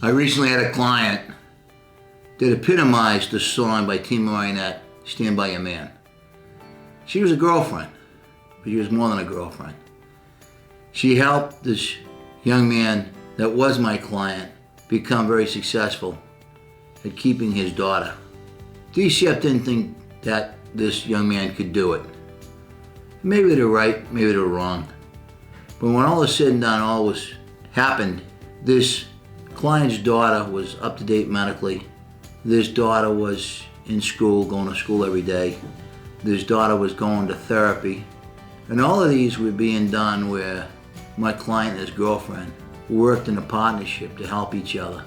I recently had a client that epitomized the song by Team Marionette, Stand By Your Man. She was a girlfriend, but she was more than a girlfriend. She helped this young man that was my client become very successful at keeping his daughter. DCF didn't think that this young man could do it. Maybe they're right, maybe they're wrong. But when all is said and done, all was happened, this client's daughter was up to date medically. This daughter was in school, going to school every day. This daughter was going to therapy. And all of these were being done where my client and his girlfriend worked in a partnership to help each other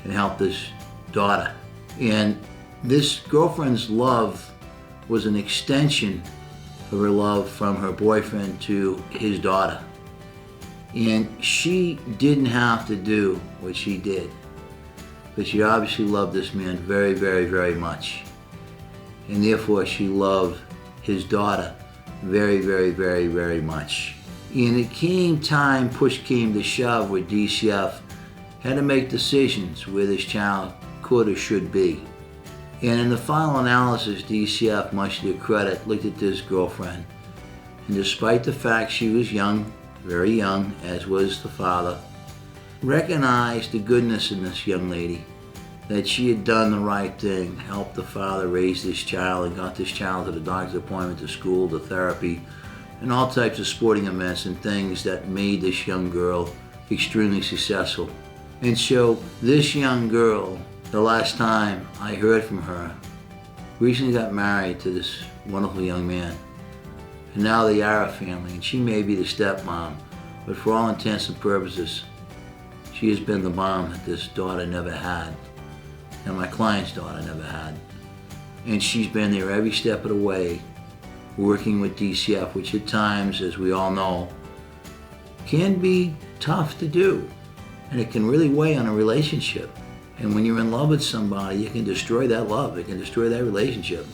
and help this daughter. And this girlfriend's love was an extension of her love from her boyfriend to his daughter. And she didn't have to do what she did, but she obviously loved this man very, very, very much. And therefore she loved his daughter very, very, very, very much. And it came time, push came to shove, where DCF had to make decisions where this child could or should be. And in the final analysis, DCF, much to their credit, looked at this girlfriend. And despite the fact she was young, very young, as was the father, recognized the goodness in this young lady, that she had done the right thing, helped the father raise this child and got this child to the doctor's appointment, to school, to therapy, and all types of sporting events and things that made this young girl extremely successful. And so this young girl, the last time I heard from her, recently got married to this wonderful young man. And now they are a family, and she may be the stepmom, but for all intents and purposes, she has been the mom that this daughter never had, and my client's daughter never had. And she's been there every step of the way, working with DCF, which at times, as we all know, can be tough to do, and it can really weigh on a relationship. And when you're in love with somebody, you can destroy that love, it can destroy that relationship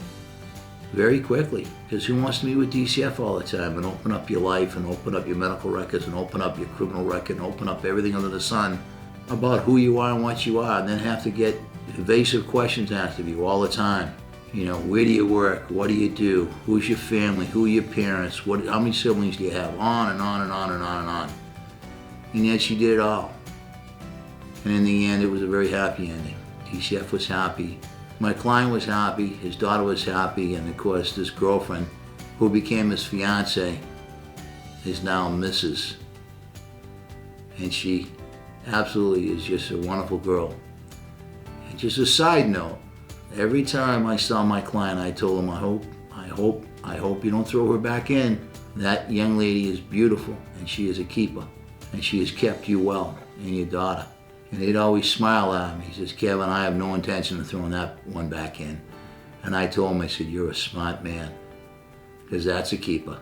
very quickly. Because who wants to meet with DCF all the time and open up your life and open up your medical records and open up your criminal record and open up everything under the sun about who you are and what you are, and then have to get evasive questions asked of you all the time. You know, where do you work? What do you do? Who's your family? Who are your parents? How many siblings do you have? On and on and on and on and on. And yet she did it all. And in the end, it was a very happy ending. DCF was happy. My client was happy. His daughter was happy. And of course, this girlfriend, who became his fiance, is now Mrs. And she absolutely is just a wonderful girl. And just a side note, every time I saw my client, I told him, I hope you don't throw her back in. That young lady is beautiful, and she is a keeper. And she has kept you well and your daughter. And he'd always smile at him. He says, Kevin, I have no intention of throwing that one back in. And I told him, I said, you're a smart man, because that's a keeper.